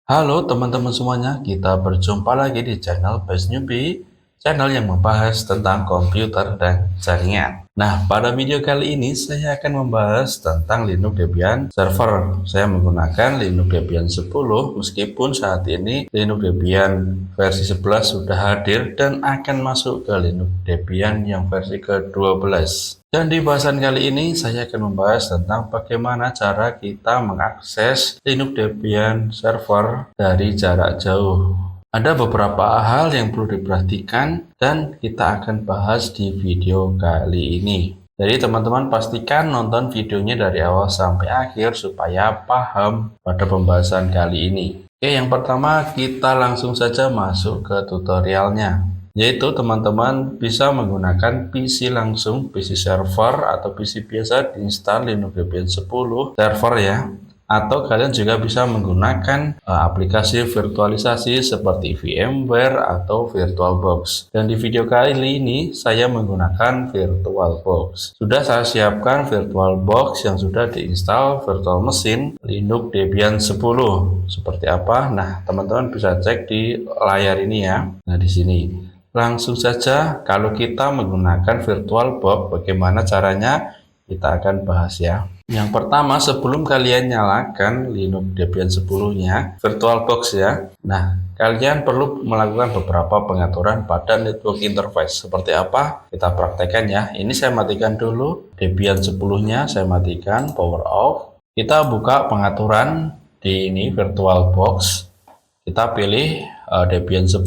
Halo teman-teman semuanya, kita berjumpa lagi di channel Best Newbie, channel yang membahas tentang komputer dan jaringan. Nah, pada video kali ini saya akan membahas tentang Linux Debian Server. Saya menggunakan Linux Debian 10, meskipun saat ini Linux Debian versi 11 sudah hadir dan akan masuk ke Linux Debian yang versi ke-12. Dan di bahasan kali ini saya akan membahas tentang bagaimana cara kita mengakses Linux Debian Server dari jarak jauh. Ada beberapa hal yang perlu diperhatikan dan kita akan bahas di video kali ini. Jadi teman-teman pastikan nonton videonya dari awal sampai akhir supaya paham pada pembahasan kali ini. Oke, yang pertama kita langsung saja masuk ke tutorialnya. Yaitu teman-teman bisa menggunakan PC langsung, PC server atau PC biasa diinstal Linux Debian 10 server ya. Atau kalian juga bisa menggunakan aplikasi virtualisasi seperti VMware atau VirtualBox. Dan di video kali ini saya menggunakan VirtualBox. Sudah saya siapkan VirtualBox yang sudah diinstal virtual machine Linux Debian 10. Seperti apa? Nah, teman-teman bisa cek di layar ini ya. Nah, di sini. Langsung saja kalau kita menggunakan VirtualBox, bagaimana caranya kita akan bahas ya. Yang pertama, sebelum kalian nyalakan Linux Debian 10-nya, VirtualBox ya. Nah, kalian perlu melakukan beberapa pengaturan pada network interface. Seperti apa? Kita praktekkan ya. Ini saya matikan dulu Debian 10-nya, saya matikan power off. Kita buka pengaturan di ini VirtualBox. Kita pilih Debian 10,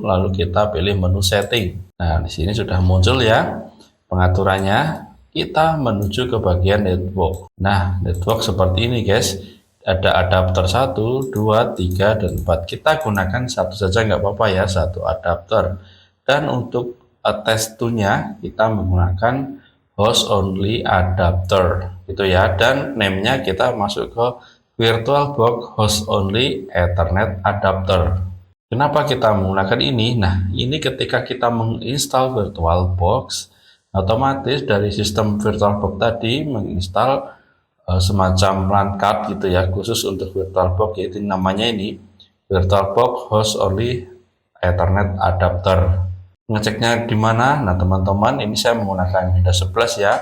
lalu kita pilih menu setting. Nah, di sini sudah muncul ya pengaturannya. Kita menuju ke bagian network. Nah, network seperti ini guys. Ada adapter 1, 2, 3, dan 4. Kita gunakan satu saja nggak apa-apa ya, satu adapter. Dan untuk test nya kita menggunakan host only adapter gitu ya. Dan name-nya kita masuk ke VirtualBox host only Ethernet adapter. Kenapa kita menggunakan ini? Nah, ini ketika kita menginstal VirtualBox, otomatis dari sistem VirtualBox tadi menginstal semacam LAN card gitu ya, khusus untuk VirtualBox, yaitu namanya ini VirtualBox host only Ethernet adapter. Ngeceknya di mana? Nah, teman-teman, ini saya menggunakan Windows 11 ya.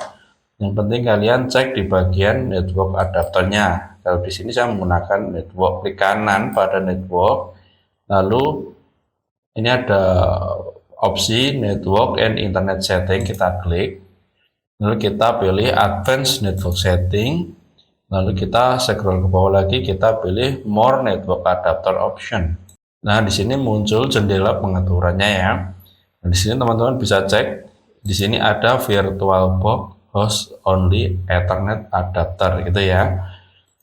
Yang penting kalian cek di bagian network adapternya. Kalau di sini saya menggunakan network, klik kanan pada network, lalu ini ada opsi network and internet setting, kita klik, lalu kita pilih advanced network setting, lalu kita scroll ke bawah lagi, kita pilih more network adapter option. Nah, di sini muncul jendela pengaturannya ya. Nah, di sini teman-teman bisa cek, di sini ada VirtualBox host only Ethernet adapter gitu ya.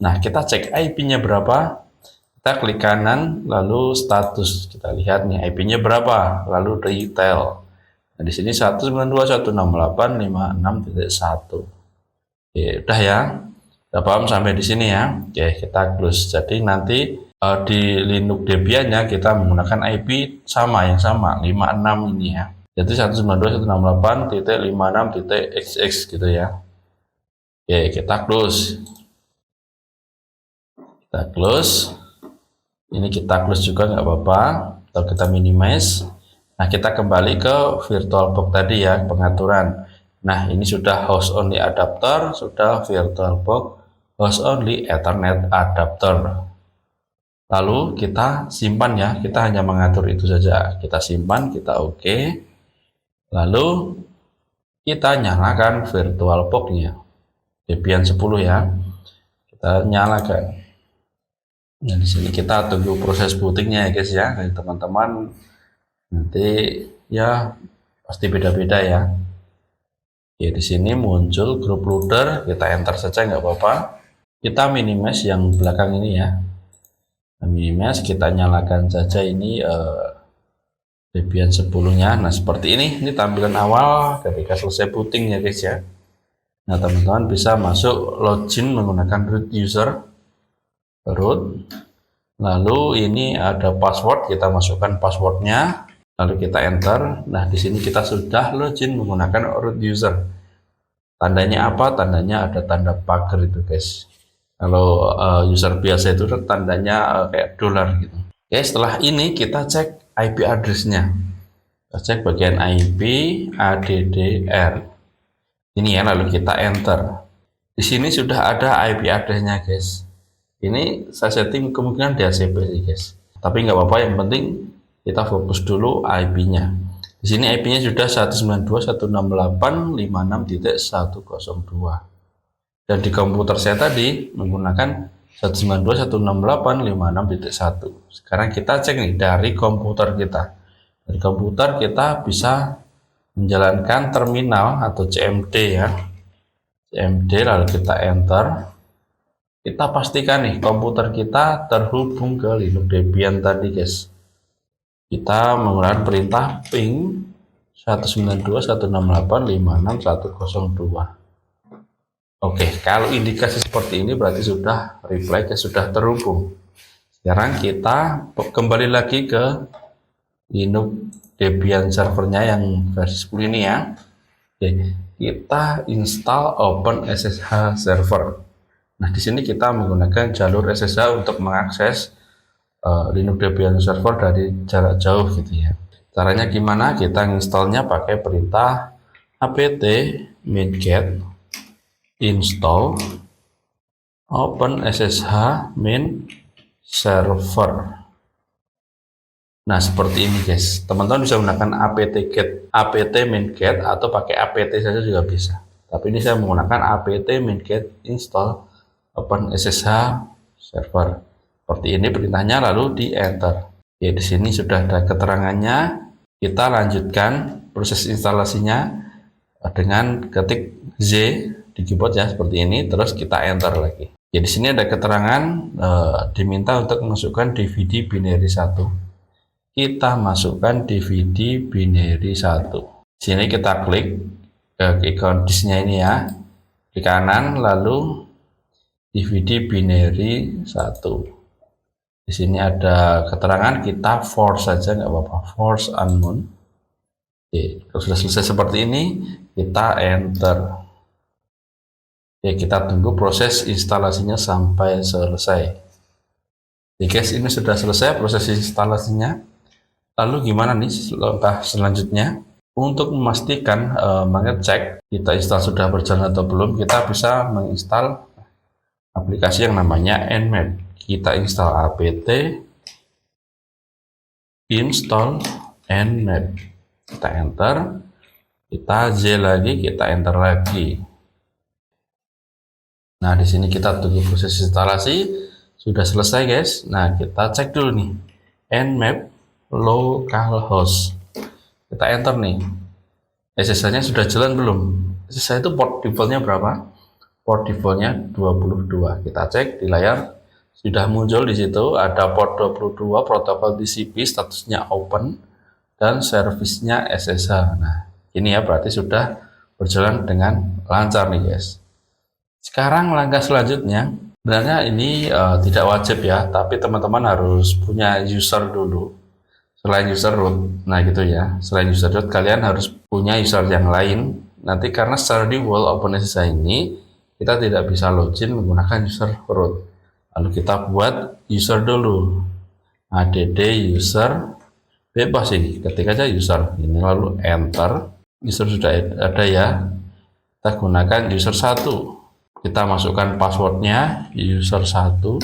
Nah, kita cek IP-nya berapa. Kita klik kanan, lalu status. Kita lihat nih IP-nya berapa, lalu retail. Nah, di sini 192.168.56.1. Oke, udah ya. Udah paham sampai di sini ya. Oke, kita close. Jadi nanti di Linux Debian-nya kita menggunakan IP yang sama 56 ini ya. Jadi 192.168.56.xx gitu ya. Oke, kita close. Kita close. Ini kita close juga nggak apa-apa, atau kita minimize. Nah, kita kembali ke VirtualBox tadi ya, pengaturan. Nah, ini sudah host only adapter, sudah VirtualBox host only Ethernet adapter. Lalu kita simpan ya, kita hanya mengatur itu saja. Kita simpan, kita oke. Lalu kita nyalakan VirtualBox-nya. Debian 10 ya. Kita nyalakan. Nah, di sini kita tunggu proses bootingnya ya guys ya, dari teman-teman. Nanti ya pasti beda-beda ya. Oke, di sini muncul group loader, kita enter saja nggak apa-apa. Kita minimize yang belakang ini ya. Nah, minimize, kita nyalakan saja ini Debian 10-nya. Nah, seperti ini tampilan awal ketika selesai booting ya guys ya. Nah, teman-teman bisa masuk login menggunakan root user. Root, lalu ini ada password, kita masukkan passwordnya, lalu kita enter. Nah, di sini kita sudah login menggunakan root user. Tandanya apa? Tandanya ada tanda pagar itu guys. Kalau user biasa itu tandanya kayak dolar gitu. Oke, setelah ini kita cek IP address-nya. Kita cek bagian IP ADDR. Ini ya, lalu kita enter. Di sini sudah ada IP address-nya, guys. Ini saya setting kemungkinan DHCP sih, guys. Tapi nggak apa-apa, yang penting kita fokus dulu IP-nya. Di sini IP-nya sudah 192.168.56.102. Dan di komputer saya tadi menggunakan 192.168.56.1. Sekarang kita cek nih dari komputer kita. Dari komputer kita bisa menjalankan terminal atau CMD ya. CMD lalu kita enter. Kita pastikan nih komputer kita terhubung ke Linux Debian tadi, guys. Kita menggunakan perintah ping 192.168.56.102. Oke, kalau indikasi seperti ini berarti sudah reply, sudah terhubung. Sekarang kita kembali lagi ke Linux Debian servernya yang versi 10 ini ya. Oke, kita install OpenSSH server. Nah, di sini kita menggunakan jalur SSH untuk mengakses Linux Debian server dari jarak jauh gitu ya. Caranya gimana? Kita installnya pakai perintah apt minget install OpenSSH min server. Nah, seperti ini, guys. Teman-teman bisa menggunakan apt minget atau pakai apt saja juga bisa. Tapi ini saya menggunakan apt minget install OpenSSH server. Seperti ini perintahnya, lalu di enter. Oke, di sini sudah ada keterangannya. Kita lanjutkan proses instalasinya dengan ketik Z di keyboard ya, seperti ini, terus kita enter lagi. Ya, di sini ada keterangan diminta untuk masukkan DVD binary 1. Kita masukkan DVD binary 1. Sini kita klik ke icon disknya ini ya, di kanan, lalu DVD binary 1. Di sini ada keterangan, kita force saja nggak apa-apa, force unknown. Oke, kalau sudah selesai seperti ini, kita enter. Oke, kita tunggu proses instalasinya sampai selesai. Oke, guys, ini sudah selesai proses instalasinya. Lalu gimana nih langkah selanjutnya? Untuk memastikan mengecek kita install sudah berjalan atau belum, kita bisa menginstal aplikasi yang namanya Nmap. Kita install apt install Nmap. Kita enter. Kita Z lagi, kita enter lagi. Nah, di sini kita tunggu proses instalasi. Sudah selesai, guys. Nah, kita cek dulu nih. Nmap localhost. Kita enter nih. SSH-nya sudah jalan belum? SSH itu port defaultnya berapa? Port defaultnya 22. Kita cek di layar. Sudah muncul di situ ada port 22, protokol TCP, statusnya open, dan servisnya SSH. Nah, ini ya berarti sudah berjalan dengan lancar nih, guys. Sekarang langkah selanjutnya, sebenarnya ini tidak wajib ya, tapi teman-teman harus punya user dulu. Selain user root, nah gitu ya, selain user root kalian harus punya user yang lain. Nanti karena secara di wall OpenSSH ini, kita tidak bisa login menggunakan user root. Lalu kita buat user dulu, add user, bebas sih, ketik aja user, ini lalu enter. User sudah ada ya, kita gunakan user 1. Kita masukkan passwordnya user 1.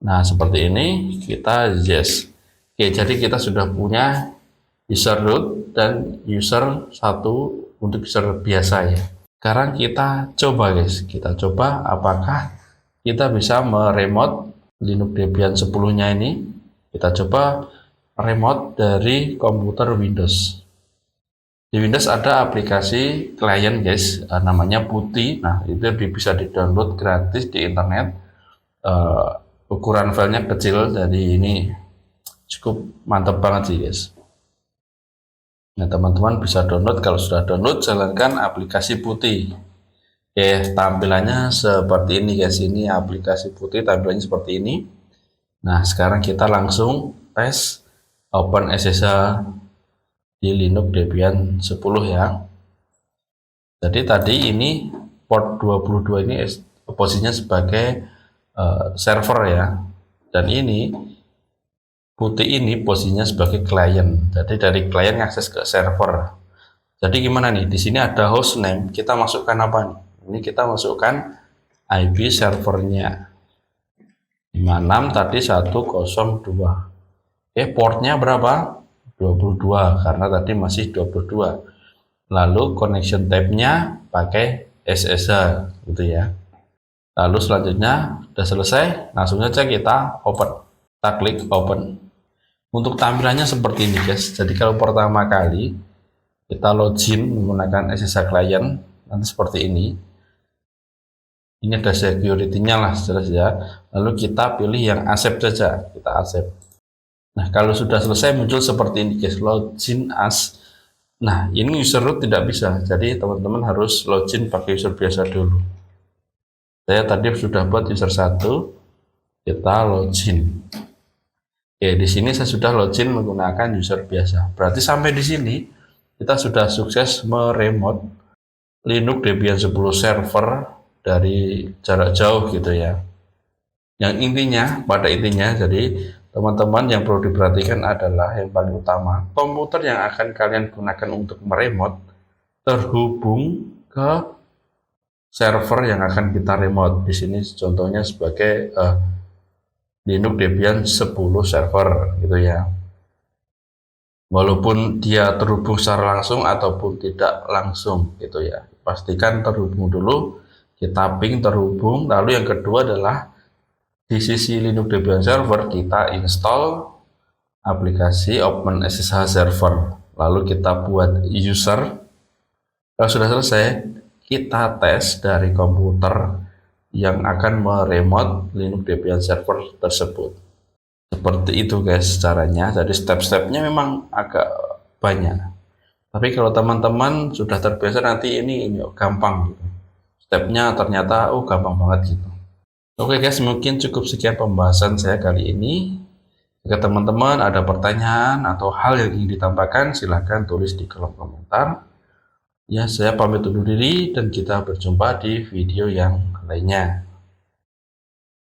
Nah, seperti ini, kita yes. Oke, jadi kita sudah punya user root dan user 1 untuk user biasa ya. Sekarang kita coba, guys. Kita coba apakah kita bisa meremote Linux Debian 10-nya ini. Kita coba remote dari komputer Windows. Di Windows ada aplikasi klien, guys, namanya Putih. Nah, itu bisa di-download gratis di internet. Ukuran filenya kecil, jadi ini cukup mantap banget sih, guys. Nah, teman-teman bisa download. Kalau sudah download, jalankan aplikasi Putih. Oke, tampilannya seperti ini, guys. Ini aplikasi Putih, tampilannya seperti ini. Nah, sekarang kita langsung tes OpenSSH di Linux Debian 10 ya. Jadi tadi ini port 22 ini posisinya sebagai server ya, dan ini putih ini posisinya sebagai klien. Jadi dari klien akses ke server. Jadi gimana nih? Di sini ada hostname, kita masukkan apa nih? Ini kita masukkan IP servernya 56 tadi 102. Portnya berapa? 22 karena tadi masih 22. Lalu connection type-nya pakai SSH gitu ya. Lalu selanjutnya sudah selesai, langsung saja kita open. Kita klik open. Untuk tampilannya seperti ini guys. Jadi kalau pertama kali kita login menggunakan SSH client, nanti seperti ini. Ini ada security-nya lah jelas ya. Lalu kita pilih yang accept saja, kita accept. Nah kalau sudah selesai muncul seperti ini guys, login as. Nah ini user root tidak bisa, jadi teman-teman harus login pakai user biasa dulu. Saya tadi sudah buat user 1, kita login. Oke, di sini saya sudah login menggunakan user biasa. Berarti sampai di sini kita sudah sukses meremote Linux Debian 10 server dari jarak jauh gitu ya. Yang intinya, pada intinya, jadi teman-teman yang perlu diperhatikan adalah yang paling utama, komputer yang akan kalian gunakan untuk meremote terhubung ke server yang akan kita remote. Di sini contohnya sebagai Linux Debian 10 server gitu ya. Walaupun dia terhubung secara langsung ataupun tidak langsung gitu ya. Pastikan terhubung dulu, kita ping terhubung. Lalu yang kedua adalah di sisi Linux Debian server kita install aplikasi OpenSSH server. Lalu kita buat user. Kalau sudah selesai, kita tes dari komputer yang akan meremote Linux Debian server tersebut. Seperti itu guys caranya. Jadi step-stepnya memang agak banyak. Tapi kalau teman-teman sudah terbiasa nanti ini gampang gitu. Stepnya ternyata gampang banget gitu. Oke guys, mungkin cukup sekian pembahasan saya kali ini. Jika teman-teman ada pertanyaan atau hal yang ingin ditambahkan, silahkan tulis di kolom komentar. Ya, saya pamit undur diri dan kita berjumpa di video yang lainnya.